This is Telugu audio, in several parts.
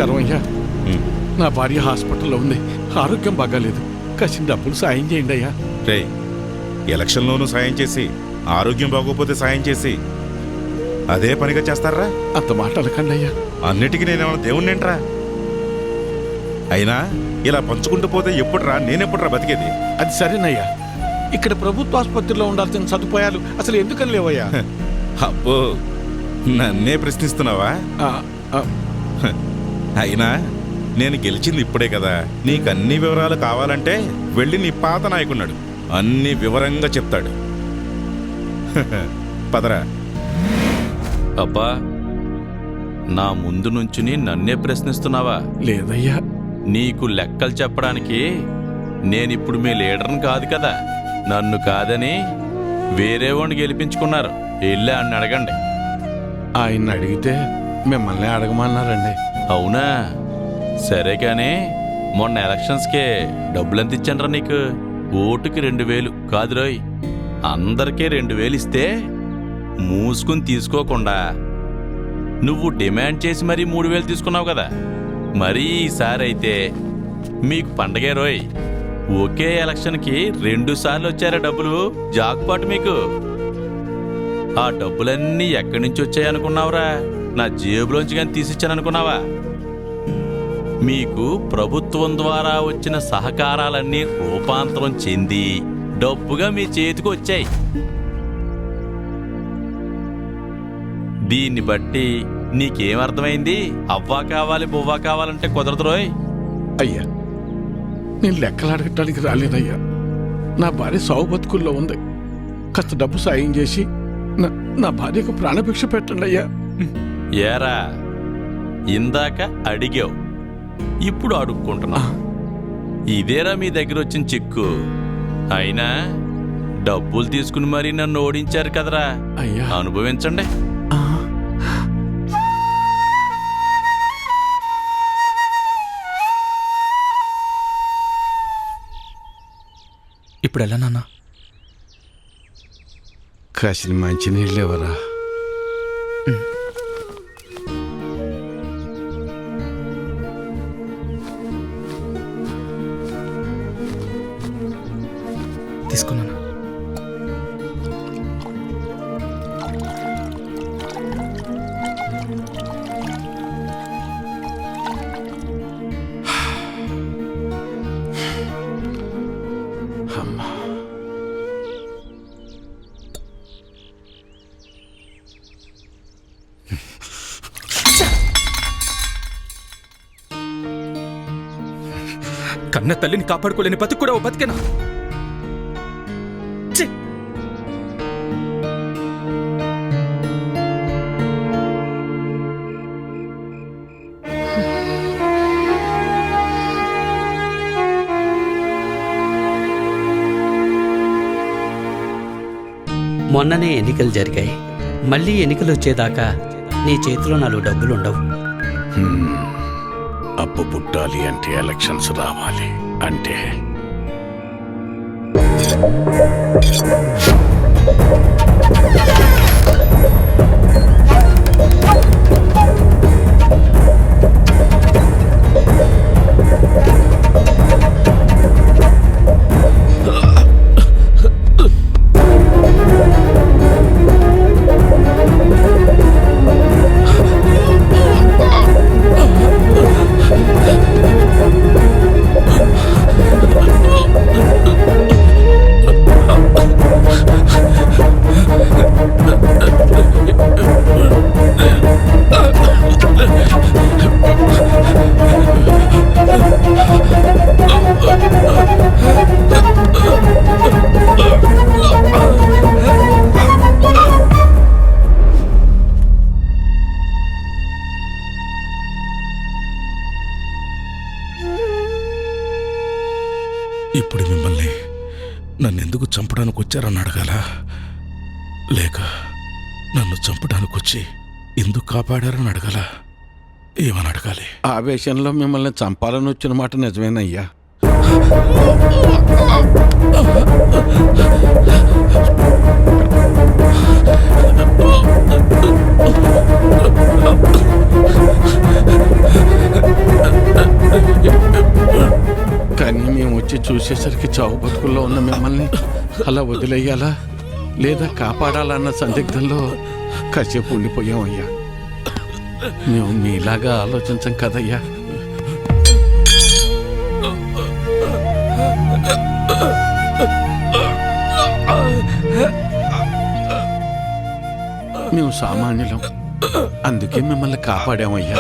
నమస్కారం అయ్యా. నా భార్య హాస్పిటల్లో ఉంది, ఆరోగ్యం బాగాలేదు. కాసిన డబ్బులు సాయం చేయండి అయ్యా. రే, ఎలక్షన్లోనూ సాయం చేసి ఆరోగ్యం బాగోపోతే సాయం చేసి అదే పనిగా చేస్తారా? అంత మాట అనకండి అయ్యా. అన్నిటికీ నేనేమన్నా దేవుణ్ణేంట్రా? అయినా ఇలా పంచుకుంటూ పోతే ఎప్పుడురా నేనెప్పుడురా బతికేది? అది సరేనయ్యా, ఇక్కడ ప్రభుత్వ ఆసుపత్రిలో ఉండాల్సిన సదుపాయాలు అసలు ఎందుకని లేవయ్యా? అబ్బో, నన్నే ప్రశ్నిస్తున్నావా? అయినా నేను గెలిచింది ఇప్పుడే కదా. నీకు అన్ని వివరాలు కావాలంటే వెళ్ళి నీ పాత నాయకున్నాడు, అన్ని వివరంగా చెప్తాడు. పదరా. అబ్బా, నా ముందు నుంచుని నన్నే ప్రశ్నిస్తున్నావా? లేదయ్యా. నీకు లెక్కలు చెప్పడానికి నేనిప్పుడు మీ లీడర్ని కాదు కదా. నన్ను కాదని వేరే వాడిని గెలిపించుకున్నారు. వెళ్ళి అని అడగండి. ఆయన్ని అడిగితే మిమ్మల్ని అడగమన్నారండి. అవునా? సరే కానీ మొన్న ఎలక్షన్స్కే డబ్బులెంత ఇచ్చానరా నీకు? ఓటుకి 2000 కాదు రోయ్, అందరికీ 2000 ఇస్తే మూసుకుని తీసుకోకుండా నువ్వు డిమాండ్ చేసి మరీ 3000 తీసుకున్నావు కదా. మరీ ఈసారి అయితే మీకు పండగే రోయ్. ఒకే ఎలక్షన్కి 2 సార్లు వచ్చారా డబ్బులు? జాక్పాట్ మీకు. ఆ డబ్బులన్నీ ఎక్కడి నుంచి వచ్చాయనుకున్నావురా? నా జేబులోంచి కానీ తీసిచ్చాననుకున్నావా? మీకు ప్రభుత్వం ద్వారా వచ్చిన సహకారాలన్నీ రూపాంతరం చెంది డబ్బుగా మీ చేతికి వచ్చాయి. దీన్ని బట్టి నీకేమర్థమైంది? అవ్వా కావాలి బువ్వా కావాలంటే కుదరదు రోయ్. అయ్యా, నేను లెక్కలు అడగటానికి రాలేదయ్యా. నా భార్య సావు బతుకుల్లో ఉంది. కాస్త డబ్బు సాయం చేసి నా భార్యకు ప్రాణభిక్ష పెట్టండి అయ్యా. ఏరా, ఇందాక అడిగావు, ఇప్పుడు అడుక్కుంటున్నా. ఇదేరా మీ దగ్గర వచ్చిన చిక్కు. అయినా డబ్బులు తీసుకుని మరీ నన్ను ఓడించారు కదరా. అయ్యా, అనుభవించండి. ఇప్పుడు ఎలా నాన్న? కాసిన మంచి నీళ్ళు ఎవరా? తీసుకున్నాను. అమ్మా, కన్న తల్లిని కాపాడుకోలేని బతుకు కూడా ఓ బతికేనా? మొన్ననే ఎన్నికలు జరిగాయి. మళ్ళీ ఎన్నికలు వచ్చేదాకా నీ చేతిలో 4 డబ్బులుండవు. అప్పు పుట్టాలి అంటే ఎలక్షన్స్ రావాలి అంటే ఇప్పుడు మిమ్మల్ని నన్నెందుకు చంపడానికి వచ్చారని అడగాలా, లేక నన్ను చంపడానికి వచ్చి ఎందుకు కాపాడారని అడగాలా? ఏమని అడగాలి? ఆవేశంలో మిమ్మల్ని చంపాలని వచ్చిన మాట నిజమేనయ్యా. చివరికి చావు బతుకుల్లో ఉన్న మిమ్మల్ని అలా వదిలేయాలా లేదా కాపాడాలన్న సందిగ్ధంలో కాసేపు ఉండిపోయామయ్యా. మేము మీలాగా ఆలోచించం కదయ్యా. మేము సామాన్యులం, అందుకే మిమ్మల్ని కాపాడామయ్యా.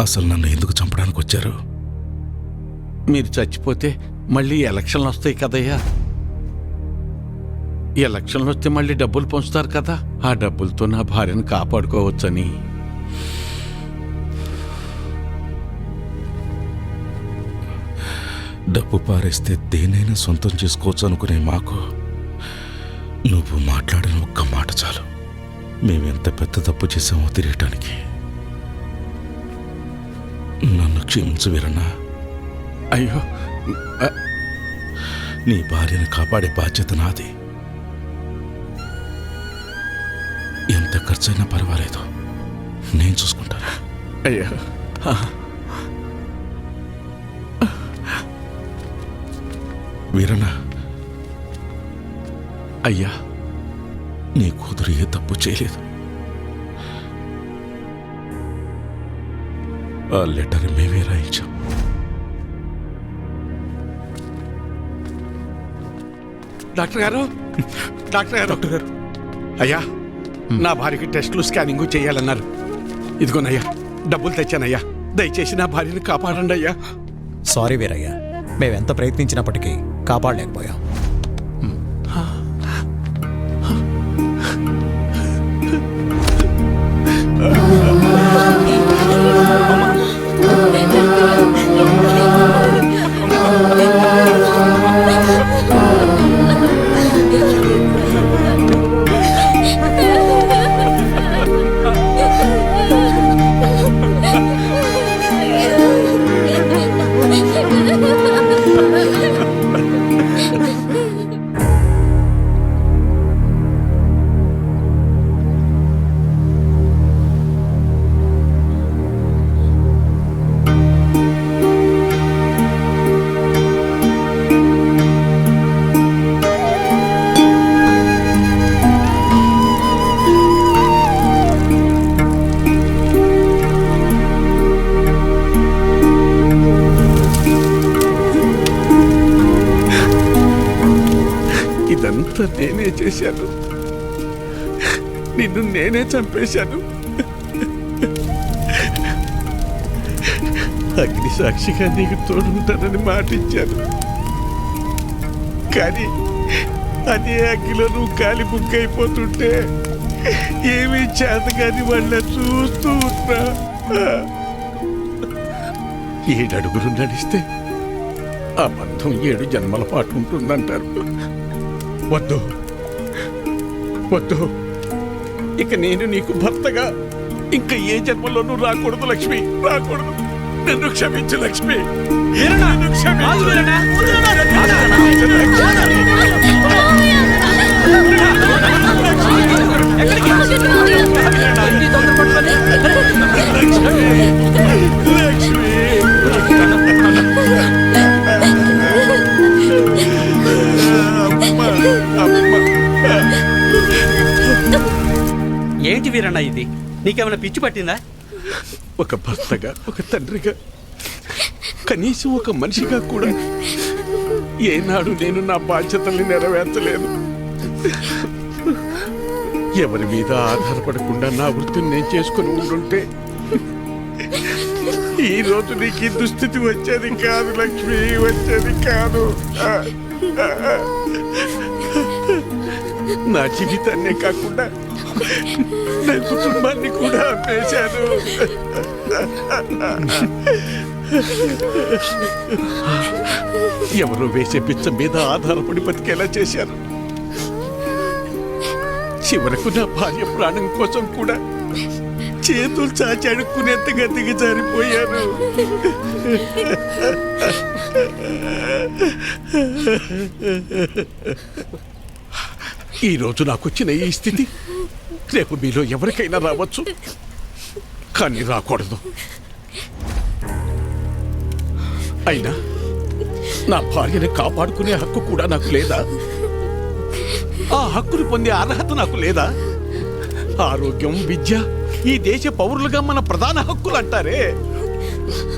అసలు నన్ను ఎందుకు చంపడానికి వచ్చారు? మీరు చచ్చిపోతే మళ్ళీ ఎలక్షన్లు వస్తాయి కదయ్యా. ఎలక్షన్లు వస్తే మళ్ళీ డబ్బులు పంచుతారు కదా, ఆ డబ్బులతో నా భార్యను కాపాడుకోవచ్చని. డబ్బు పారేస్తే దేనైనా సొంతం చేసుకోవచ్చు అనుకునే మాకు నువ్వు మాట్లాడిన ఒక్క మాట చాలు మేమెంత పెద్ద తప్పు చేసామో తెలియటానికి. నన్ను క్షమించు వీరన్నా. అయ్యో, నీ భార్యను కాపాడే బాధ్యత నాది. ఎంత ఖర్చైనా పర్వాలేదు, నేను చూసుకుంటాను. అయ్యా, వీరన్నా, అయ్యా, నీ కూతురు ఏ తప్పు చేయలేదు. ఆ లెటర్ మేమే రాయించాం. డాక్టర్ గారు, డాక్టర్ గారు, అయ్యా, నా భార్యకి టెస్టులు స్కానింగ్ చేయాలన్నారు. ఇదిగోనయ్యా, డబ్బులు తెచ్చానయ్యా. దయచేసి నా భార్యను కాపాడండి అయ్యా. సారీ వీరయ్య, మేమెంత ప్రయత్నించినప్పటికీ కాపాడలేకపోయాం. ఇదంతా నేనే చేశాను. నిన్ను నేనే చంపేశాను. అగ్ని సాక్షిగా నీకు తోడుంటానని మాటిచ్చాను. కానీ అదే అగ్నిలో నువ్వు కాలి బుక్కైపోతుంటే ఏమీ చేతగాని వాళ్ళ చూస్తూ ఉన్నా. 7 అడుగులు నడిస్తే ఆ బంధం 7 జన్మల పాటు ఉంటుందంటారు. వద్దు వద్దు, ఇక నేను నీకు భర్తగా ఇంకా ఏ జన్మలోనూ రాకూడదు లక్ష్మి, రాకూడదు. నన్ను క్షమించు లక్ష్మి, నన్ను క్షమించు. ఏంటి వీరన్న ఇది? నీకేమైనా పిచ్చి పట్టిందా? ఒక భర్తగా, ఒక తండ్రిగా, కనీసం ఒక మనిషిగా కూడా ఏనాడు నేను నా బాధ్యతల్ని నెరవేర్చలేదు. ఎవరి మీద ఆధారపడకుండా నా వృత్తిని నేను చేసుకుని ఉండుంటే ఈ రోజు నీకు ఈ దుస్థితి వచ్చేది కాదు లక్ష్మి, వచ్చేది కాదు. నా జీవితాన్నే కాకుండా నా కుటుంబాన్ని కూడా అమ్మేశాను. ఎవరో వేసే పిచ్చ మీద ఆధారపడి బతికేలా చేశారు. చివరకు నా భార్య ప్రాణం కోసం కూడా చేతులు చాచి అడుక్కునేంతగా దిగజారిపోయాను. ఈరోజు నాకొచ్చిన ఈ స్థితి రేపు మీలో ఎవరికైనా రావచ్చు, కానీ రాకూడదు. అయినా నా భార్యని కాపాడుకునే హక్కు కూడా నాకు లేదా? ఆ హక్కును పొందే అర్హత నాకు లేదా? ఆరోగ్యం, విద్య ఈ దేశ పౌరులుగా మన ప్రధాన హక్కులు అంటారే,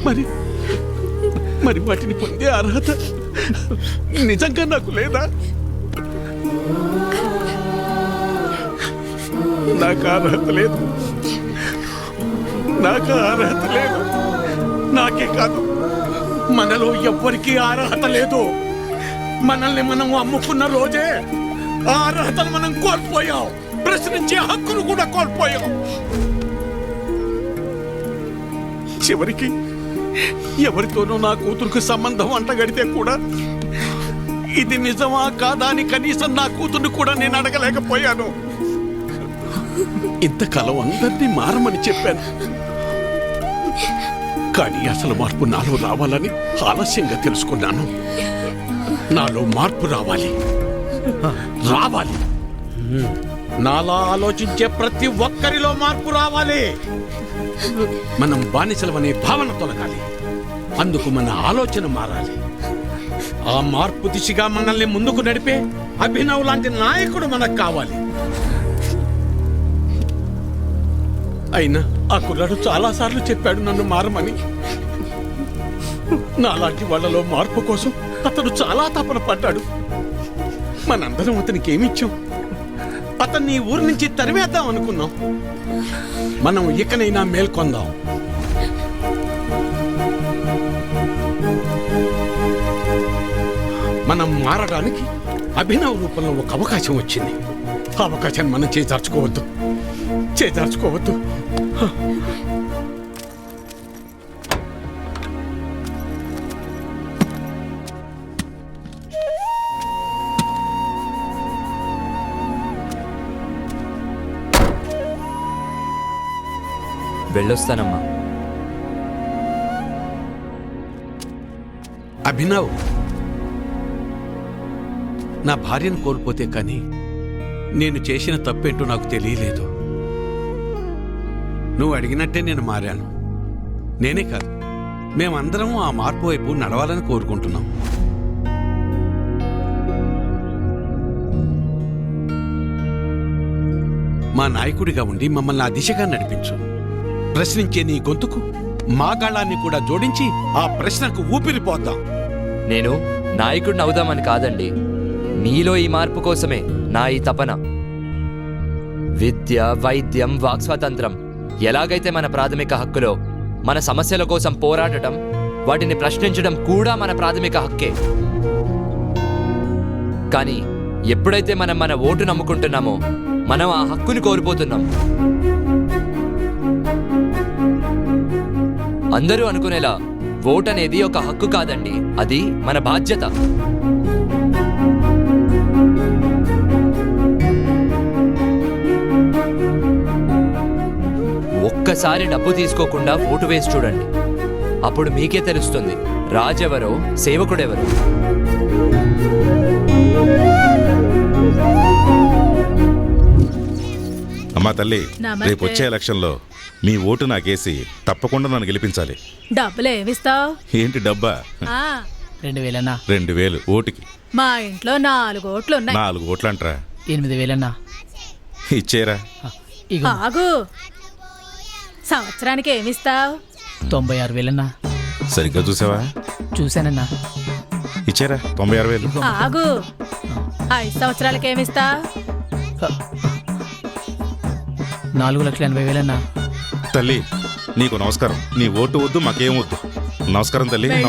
మరి మరి వాటిని పొందే అర్హత నిజంగా నాకు లేదా? నాకు అర్హత లేదు, నాకు అర్హత లేదు. నాకే కాదు, మనలో ఎవ్వరికీ అర్హత లేదు. మనల్ని మనం అమ్ముకున్న రోజే ఆ అర్హతను మనం కోల్పోయాం. ప్రశ్నించే హక్కును కూడా కోల్పోయాం. చివరికి ఎవరితోనూ నా కూతురుకు సంబంధం అంటగడితే కూడా ఇది నిజమా కాదా అని కనీసం నా కూతుర్ని కూడా నేను అడగలేకపోయాను. ఇంతకాలం అందరినీ మారమని చెప్పాను, కానీ అసలు మార్పు నాలో రావాలని ఆలస్యంగా తెలుసుకున్నాను. నాలో మార్పు రావాలి, రావాలి. నాలా ఆలోచించే ప్రతి ఒక్కరిలో మార్పు రావాలి. మనం బానిసలమనే భావన తొలగాలి. అందుకు మన ఆలోచన మారాలి. ఆ మార్పు దిశగా మనల్ని ముందుకు నడిపే అభినవ్ లాంటి నాయకుడు మనకు కావాలి. అయినా ఆ కుర్రాడు చాలాసార్లు చెప్పాడు నన్ను మారమని. నాలాంటి వాళ్ళలో మార్పు కోసం అతడు చాలా తపన పడ్డాడు. మనందరం అతనికి ఏమిచ్చాం? అతన్ని ఈ ఊరి నుంచి తరిమేద్దాం అనుకున్నాం. మనం ఇకనైనా మేల్కొందాం. మనం మారడానికి అభినవ్ రూపంలో ఒక అవకాశం వచ్చింది. ఆ అవకాశాన్ని మనం చేజార్చుకోవద్దు, చేజార్చుకోవద్దు. వెళ్ళొస్తానమ్మా. అభినవ్, నా భార్యను కోల్పోతే కానీ నేను చేసిన తప్పేంటో నాకు తెలియలేదు. నువ్వు అడిగినట్టే నేను మారాను. నేనే కాదు, మేమందరం ఆ మార్పు వైపు నడవాలని కోరుకుంటున్నాం. మా నాయకుడిగా ఉండి మమ్మల్ని ఆ దిశగా నడిపించు. ప్రశ్నించే నీ గొంతుకు మా గాళాన్ని కూడా జోడించి ఆ ప్రశ్నకు ఊపిరిపోద్దాం. నేను నాయకుడిని అవుదామని కాదండి, మీలో ఈ మార్పు కోసమే నా ఈ తపన. విద్య, వైద్యం, వాక్ స్వాతంత్రం ఎలాగైతే మన ప్రాథమిక హక్కులో, మన సమస్యల కోసం పోరాడటం, వాటిని ప్రశ్నించడం కూడా మన ప్రాథమిక హక్కే. కానీ ఎప్పుడైతే మనం మన ఓటు నమ్ముకుంటున్నామో మనం ఆ హక్కుని కోల్పోతున్నాం. అందరూ అనుకునేలా ఓట్ అనేది ఒక హక్కు కాదండి, అది మన బాధ్యత. ఒక్కసారి డబ్బు తీసుకోకుండా ఓటు వేసి చూడండి, అప్పుడు మీకే తెలుస్తుంది రాజెవరో సేవకుడెవరో. అమ్మా తల్లి, నమస్తే. రేపు వచ్చే ఎలక్షన్లో మీ ఓటు నాకేసి తప్పకుండా నన్ను గెలిపించాలి. డబ్బులు ఏమిస్తావు? ఏంటి డబ్బా? 2000 2000 ఓటుకి. మా ఇంట్లో 4 ఓట్లున్నాయి. 4 ఓట్లంటరా? 8000 ఇచ్చేరా. ఆగు, సంవత్సరానికి ఏమిస్తావు? 96,000 సరిగ్గా చూసావా? చూశానన్నా. ఇచ్చేరా 96,000. ఆగు, 5 సంవత్సరాలకి ఏమిస్తావు? 4,80,000 తల్లి నీకు నమస్కారం. నీ ఓటు వద్దు, మాకేం వద్దు. నమస్కారం తల్లి. వెళ్ళే.